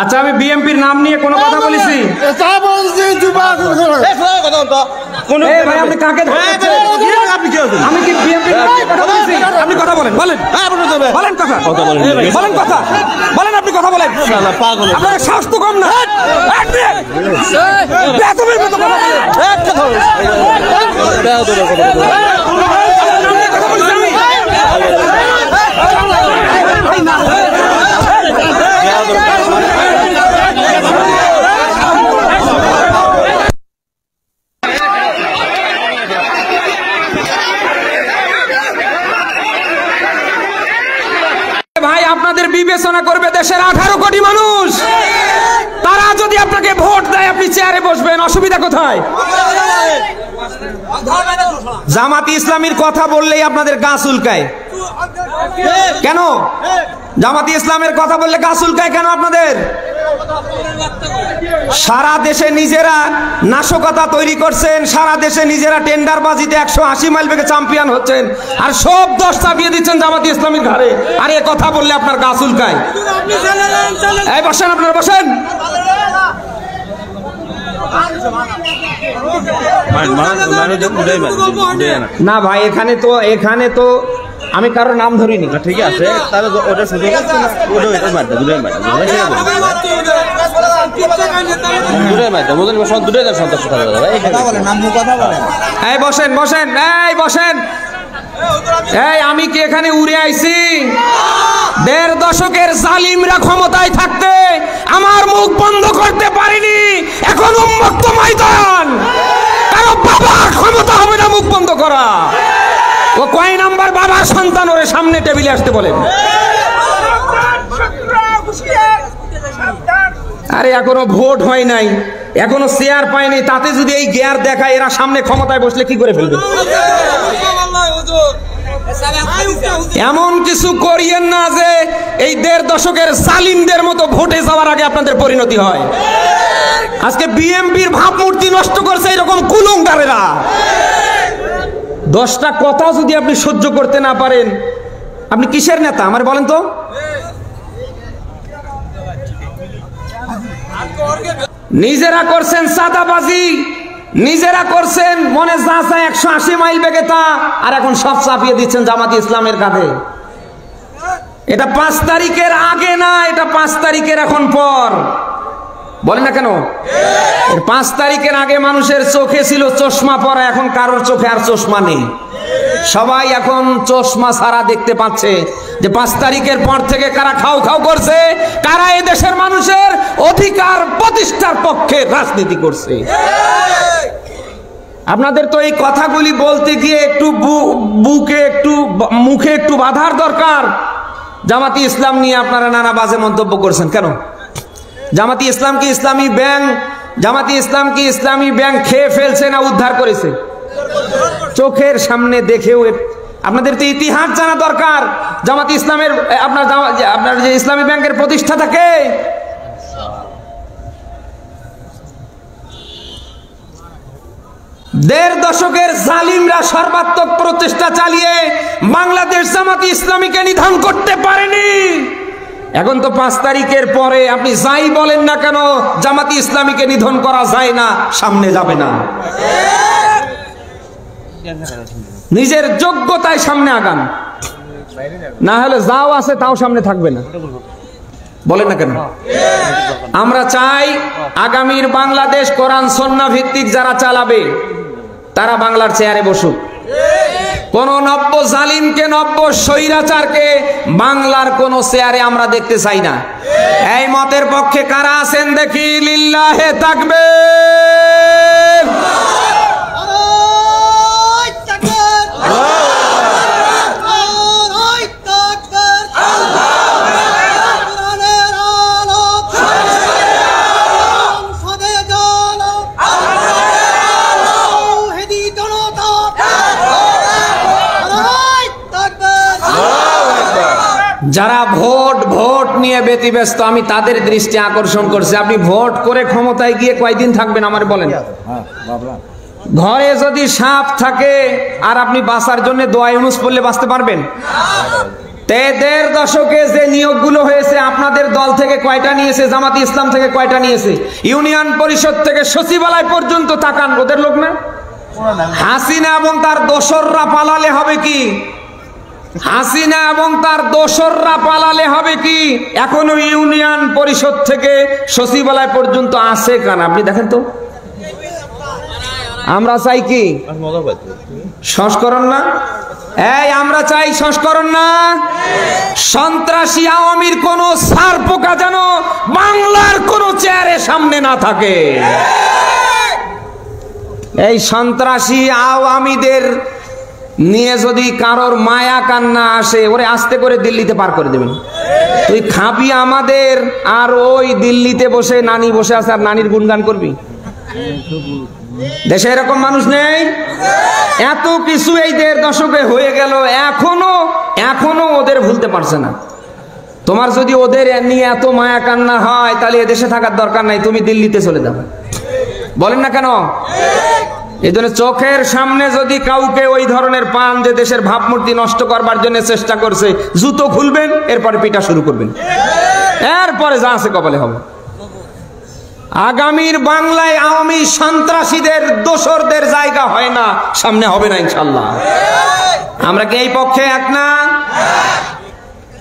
আচ্ছা আমি বিএমপির নাম নিয়ে কোনো কথা বলেছি? ভাই আপনি কাকে আমি কি বিএমপির নাম নিয়ে কথা বলেছি? আপনি কথা বলেন, বলেন বলেন কথা বলেন কথা বলেন, আপনি কথা বলেন। আপনার সাহস তো কম না, বেতনের মতো কথা বলেন। ভাই আপনাদের বিবেচনা করবে দেশের 18 কোটি মানুষ। তারা যদি আপনাকে ভোট দেয় আপনি চেয়ারে বসবেন, অসুবিধা কোথায়? জামাতি ইসলামীর কথা বললেই আপনাদের গা চুলকায় কেন? জামাতি ইসলামের কথা বললে গা চুলকায় কেন আপনাদের? সারা দেশে নিজেরা নাশকতা তৈরি করছেন, সারা দেশে নিজেরা টেন্ডারবাজিতে 180 মাইল বেগে চ্যাম্পিয়ন হচ্ছেন, আর সব দোষ চাপিয়ে দিচ্ছেন জামাতি ইসলামীর ঘাড়ে। আর এ কথা বললে আপনার গা চুলকায়। এই বসেন, আপনারা বসেন। না ভাই এখানে তো আমি কারোর নাম ধরিনি। ঠিক আছে, তাহলে ওটা শুধু এই বসেন বসেন, এই বসেন। এই আমি কি এখানে উড়ে আইছি? 1.5 দশকের জালিমরা ক্ষমতায় থাকতে আমার মুখ বন্ধ করতে পারিনি। এখন উন্মুক্ত ময়দান, কারো বাবার ক্ষমতা হবে না মুখ বন্ধ করা। ও কয় নাম্বার বাবার সন্তান, ওরে সামনে টেবিলে আসতে বলেন। আরে এখনো ভোট হয় নাই, এখনো চেয়ার পায়নি, তাতে যদি এই গিয়ার দেখায় এরা সামনে ক্ষমতায় বসলে কি করে ফেলবে? এমন কিছু করিয়েন না যে এই 1.5 দশকের জালিমদের মতো ভোটে যাওয়ার আগে আপনাদের পরিণতি হয়। আজকে বিএমপির ভাবমূর্তি নষ্ট করছে এরকম কুলঙ্গারেরা। 10টা কথা যদি আপনি সহ্য করতে না পারেন, আপনি কিসের নেতা আমার বলেন তো? নিজেরা করছেন চাঁদাবাজি, নিজেরা করছেন মনে যা চায় 180 মাইল বেগে তা, আর এখন সব চাপিয়ে দিচ্ছেন জামাতি ইসলামের কাঁধে। এটা 5 তারিখের আগে না, এটা 5 তারিখের এখন পর। বলেন না কেন? 5 তারিখের আগে মানুষের চোখে ছিল চশমা পরা, এখন কারোর চোখে আর চশমা নেই। সবাই এখন চশমা ছাড়া দেখতে পাচ্ছে যে 5 তারিখের পর থেকে কারা খাও খাও করছে, কারা এই দেশের মানুষের অধিকার প্রতিষ্ঠার পক্ষে রাজনীতি করছে। আপনাদের তো এই কথাগুলি বলতে গিয়ে একটু মুখে একটু বাধার দরকার। জামাতি ইসলাম নিয়ে আপনারা নানা বাজে মন্তব্য করছেন কেন? জামাতি ইসলাম কি ইসলামী ব্যাংক? জামাতি ইসলাম কি ইসলামী ব্যাংক খেয়ে ফেলছে না উদ্ধার করেছে? চোখের সামনে দেখেও আপনাদের তো ইতিহাস জানা দরকার। জামাতি ইসলামের আপনার যে ইসলামী ব্যাংকের প্রতিষ্ঠাতাকে দেড় দশকের জালিমরা সর্বাত্মক প্রচেষ্টা চালিয়ে বাংলাদেশ জামাতি ইসলামীকে নিধন করতে পারেনি। এখন তো 5 তারিখের পরে আপনি যাই বলেন না কেন, জামাতি ইসলামীকে নিধন করা যায় না, সামনে যাবে না। নিজের যোগ্যতায় সামনে আগান, না হলে যাও আছে তাও সামনে থাকবে না। বলেন না কেন? আমরা চাই আগামীর বাংলাদেশ কোরআন সুন্নাহ ভিত্তিক যারা চালাবে তারা বাংলার চেয়ারে বসুক। কোন নব্য জালিমকে, নব্য স্বৈরাচারকে বাংলার কোন চেয়ারে আমরা দেখতে চাই না। এই মতের পক্ষে কারা আছেন দেখি? লিল্লাহে তাকবীর। যারা ভোট নিয়ে ব্যতিব্যস্ত, আমি তাদের দৃষ্টি আকর্ষণ করছি। আপনি ভোট করে ক্ষমতায় গিয়ে কয়দিন থাকবেন আমার বলেন? ঘরে যদি সাপ থাকে আর আপনি বাঁচার জন্য দোয়া ইউনুস পড়লে বাঁচতে পারবেন? দেড় দশকে যে নিয়োগগুলো হয়েছে, আপনাদের দল থেকে কয়টা নিয়েছে, জামাত ইসলাম থেকে কয়টা নিয়েছে, ইউনিয়ন পরিষদ থেকে সচিবালয় পর্যন্ত তাকান, ওদের লোক না? হাসিনা এবং তার দোসররা পালালে হবে কি? হাসিনা এবং তার দোসররা পালালে হবে কি? এখনো ইউনিয়ন পরিষদ থেকে সচিবালয় পর্যন্ত আছে কেন আপনি দেখেন তো। আমরা চাই কি সংস্করণ না? এই আমরা চাই সংস্করণ না? সন্ত্রাসী আওয়ামীর কোন সার পোকা যেন বাংলার কোন চেয়ারের সামনে না থাকে। এই সন্ত্রাসী আওয়ামীদের নিয়ে যদি কারোর মায়া কান্না আসে, ওরে আস্তে করে দিল্লিতে পার করে দেবেন। তুই খাবি আমাদের, আর ওই দিল্লিতে বসে নানি বসে আছে আর নানির গুণগান করবি। দেশে এরকম মানুষ নেই? এত কিছু এই দেড় দশকে হয়ে গেল, এখনো ওদের ভুলতে পারছে না। তোমার যদি ওদের নিয়ে এত মায়া কান্না হয়, তাহলে এদেশে থাকার দরকার নাই, তুমি দিল্লিতে চলে যাও। বলেন না কেন? এই জন্য চোখের সামনে যদি কাউকে ওই ধরনের পান যে দেশের ভাবমূর্তি নষ্ট করবার জন্য চেষ্টা করছে, জুতো খুলবেন, এরপরে পিটা শুরু করবেন, এরপরে যা আছে কপালে হবে। আগামীর বাংলায় আওয়ামী সন্ত্রাসীদের দোসরদের জায়গা হয় না, সামনে হবে না ইনশাল্লাহ। আমরা কি এই পক্ষে এক না?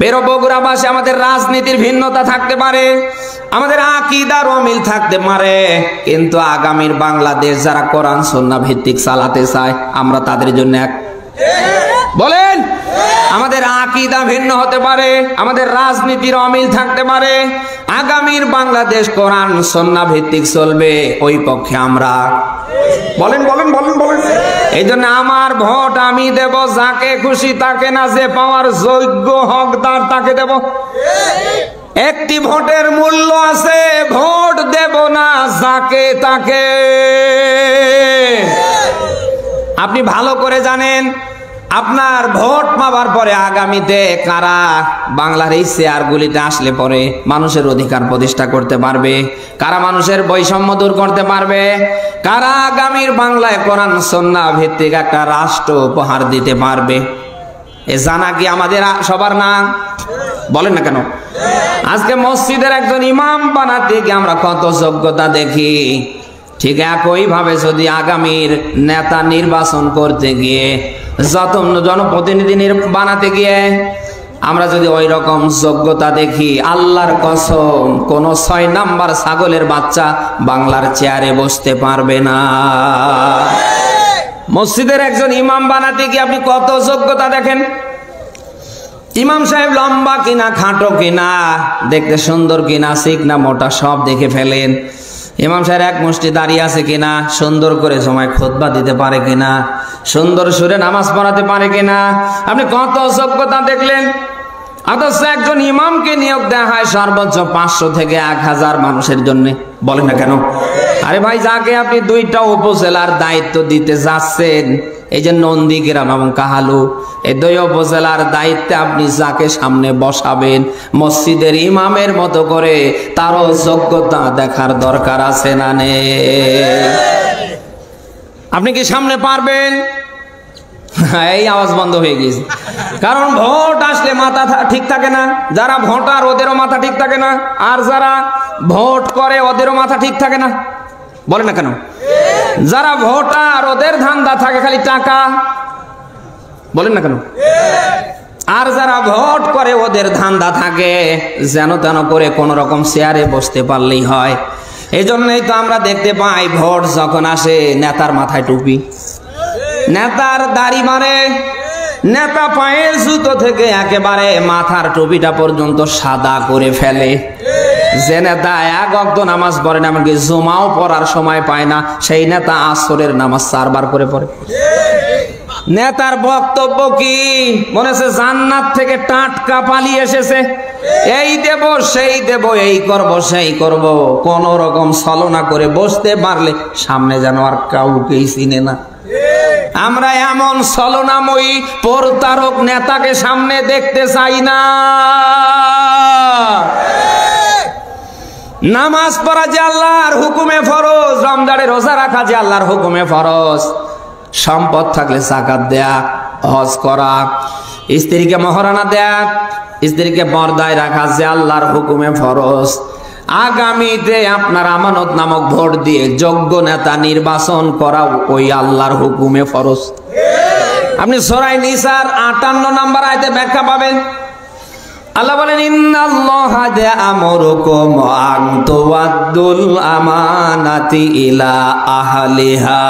বেরো বগুড়াবাসী, আমাদের রাজনীতির ভিন্নতা থাকতে পারে, আমাদের আকীদার অমিল থাকতে পারে, কিন্তু আগামীর বাংলাদেশ যারা কোরআন সুন্নাহ ভিত্তিক চালাতে চায়, আমরা তাদের জন্য এক। বলেন, আমাদের আকীদা ভিন্ন হতে পারে, আমাদের রাজনীতির অমিল থাকতে পারে, আগামীর বাংলাদেশ কোরআন সুন্নাহ ভিত্তিক চলবে, ওই পক্ষে আমরা। বলেন বলেন বলেন বলেন। এই জন্য আমার ভোট আমি দেব যাকে খুশি তাকে না, যে পাওয়ার যোগ্য হকদার তাকে দেব। একটি ভোটের মূল্য আছে, ভোট দেব না যাকে তাকে। আপনি ভালো করে জানেন, আপনার ভোট পাওয়ার পরে আগামীতে কারা বাংলার এই চেয়ারগুলিতে আসলে পরে মানুষের অধিকার প্রতিষ্ঠা করতে পারবে, কারা মানুষের বৈষম্য দূর করতে পারবে, কারা আগামীর বাংলায় কোরআন সুন্নাহ ভিত্তিক একটা রাষ্ট্র উপহার দিতে পারবে, এ জানা কি আমাদের সবার না? বলেন না কেন? আজকে মসজিদের একজন ইমাম বানাতে গিয়ে আমরা কত যোগ্যতা দেখি, ঠিক একইভাবে যদি আগামীর নেতা নির্বাচন করতে গিয়ে, যত জনপ্রতিনিধি বানাতে গিয়ে আমরা যদি ওই রকম যোগ্যতা দেখি, আল্লাহর কসম কোন 6 নাম্বার ছাগলের বাচ্চা বাংলার চেয়ারে বসতে পারবে না। মসজিদের একজন ইমাম বানাতে গিয়ে আপনি কত যোগ্যতা দেখেন। ইমাম সাহেব লম্বা কিনা, খাটো কিনা, দেখতে সুন্দর কিনা, চিকনা মোটা, সব দেখে ফেলেন। ইমাম সাহেব এক মুষ্টি দাঁড়িয়ে আছে কিনা, সুন্দর করে সময় খুতবা দিতে পারে কিনা, সুন্দর সুরে নামাজ পড়াতে পারে কিনা, আপনি কত যোগ্যতা দেখলেন। অথচ একজন ইমামকে নিয়োগ দেওয়া হয় সর্বোচ্চ 500 থেকে 1000 মানুষের জন্য। বলেন না কেন? আরে ভাই, যাকে আপনি 2টা উপজেলার দায়িত্ব দিতে যাচ্ছেন, এই যে নন্দীগ্রাম এবং কাহালু, এই 2 উপজেলার দায়িত্বে আপনি যাকে সামনে বসাবেন, মসজিদের ইমামের মতো করে তারও যোগ্যতা দেখার দরকার আছে না নেই? আপনি কি সামনে পারবেন? এই আওয়াজ বন্ধ হয়ে গেছে, কারণ ভোট আসলে মাথা ঠিক থাকে না। যারা ভোটার ওদেরও মাথা ঠিক থাকে না, আর যারা ভোট করে ওদেরও মাথা ঠিক থাকে না। বলে না কেন? যারা ভোটার ওদের ধান্দা থাকে খালি টাকা। বলেন না কেন? আর যারা ভোট করে ওদের ধান্দা থাকে যেন তেন করে কোন রকম চেয়ারে বসতে পারলেই হয়। এই জন্যই তো আমরা দেখতে পাই, ভোট যখন আসে নেতার মাথায় টুপি, নেতার দাড়ি মারে, নেতা পায়ের জুতো থেকে একেবারে মাথার টুপিটা পর্যন্ত সাদা করে ফেলে। যে নেতা 1 ওয়াক্ত নামাজ পড়ে না, এমনকি জুমাও পড়ার সময় পায় না, সেই নেতা আসরের নামাজ 4 বার করে পড়ে। নেতার বক্তব্য কি? মনে হচ্ছে জান্নাত থেকে টাটকা পালিয়ে এসেছে, এই দেব সেই দেব, এই করব সেই করব, কোন রকম ছলনা করে বসতে পারলে সামনে যেন আর কাউকেই চিনে না। আমরা এমন ছলনাময়ী প্রতারক নেতাকে সামনে দেখতে চাই না। নামাজ পড়া যে আল্লাহর হুকুমে ফরজ, রমজানে রোজা রাখা যে আল্লাহর হুকুমে ফরজ, সম্পদ থাকলে যাকাত দেয়া, হজ করা, স্ত্রীকে মহারানা দেয়া, স্ত্রীকে পর্দায় রাখা যে আল্লাহর হুকুমে ফরজ। আগামীতে আপনার আমানত নামক ভোট দিয়ে যোগ্য নেতা নির্বাচন করা ওই আল্লাহর হুকুমে ফরজ। আপনি সূরা নিসার 58 নম্বর আয়াতে ব্যাখ্যা পাবেন। আল্লাহ বলেন ইন্নাল্লাহা ইয়া'মুরুকুম আন তুওয়াদ্দুল আমানাতি ইলা আহলিহা।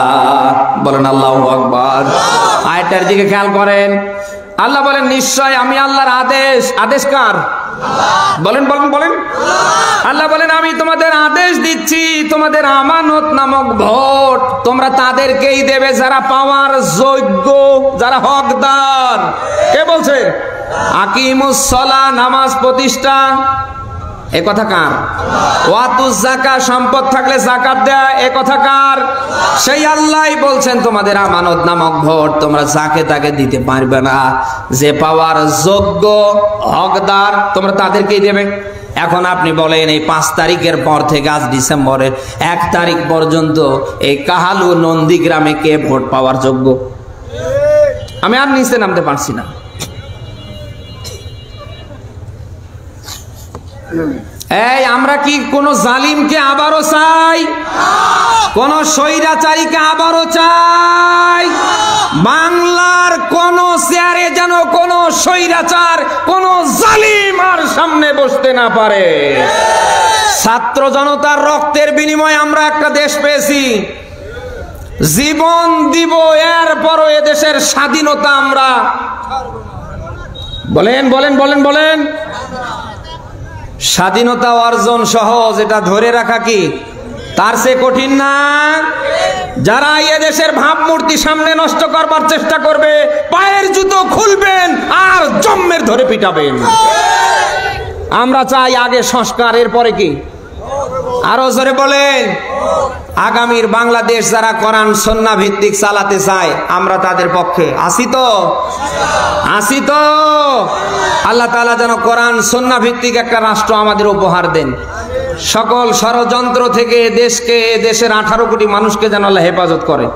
বলেন আল্লাহু আকবার। আয়াতের দিকে খেয়াল করেন। আল্লাহ বলেন নিশ্চয় আমি আল্লাহর আদেশ। আদেশ কার? বলেন বলেন বলেন। আল্লাহ বলেন আমি তোমাদের আদেশ দিচ্ছি, তোমাদের আমানত নামক ভোট তোমরা তাদেরকেই দেবে যারা পাওয়ার যোগ্য, যারা হকদার। কে বলছে? আকিমুস সালাহ, নামাজ প্রতিষ্ঠা। এ কথা কার? ওয়াতুজ যাকাত, সম্পদ থাকলে যাকাত দেয়া। এ কথা কার? সেই আল্লাহই বলছেন তোমাদের আমানত নামক ভোট তোমরা যাকে তাকে দিতে পারবে না, যে পাওয়ার যোগ্য হকদার তোমরা তাদেরকেই দেবে। এখন আপনি বলেন এই 5 তারিখের পর থেকে আজ ডিসেম্বরের 1 তারিখ পর্যন্ত এই কাহালু নন্দীগ্রামে কে ভোট পাওয়ার যোগ্য? আমি আর নিচে নামতে পারছি না। এই আমরা কি কোন জালিমকে আবারও চাই? কোন স্বৈরাচারীকে আবারও চাই? বাংলার কোন চেয়ারে যেন কোন স্বৈরাচার, কোন জালিম আর সামনে বসতে না পারে। ছাত্র জনতার রক্তের বিনিময়ে আমরা একটা দেশ পেয়েছি, জীবন দিব, এরপরও এদেশের স্বাধীনতা আমরা বলেন বলেন বলেন বলেন। স্বাধীনতা অর্জন সহজ, এটা ধরে রাখা কি তার চেয়ে কঠিন না? যারা এদেশের ভাবমূর্তি সামনে নষ্ট করবার চেষ্টা করবে পায়ের জুতো খুলবেন আর জম্মের ধরে পিটাবেন। আমরা চাই আগে সংস্কার, এরপরে কি? আরো জোরে বলেন। আগামীর বাংলাদেশ যারা কোরআন সুন্নাহ ভিত্তিক চালাতে চায় আমরা তাদের পক্ষে আছি তো? আছি তো? আল্লাহ তাআলা যেন কোরআন সুন্নাহ ভিত্তিক একটা রাষ্ট্র আমাদের উপহার দেন। সকল ষড়যন্ত্র থেকে দেশকে, দেশের 18 কোটি মানুষকে যেন আল্লাহ হেফাজত করে।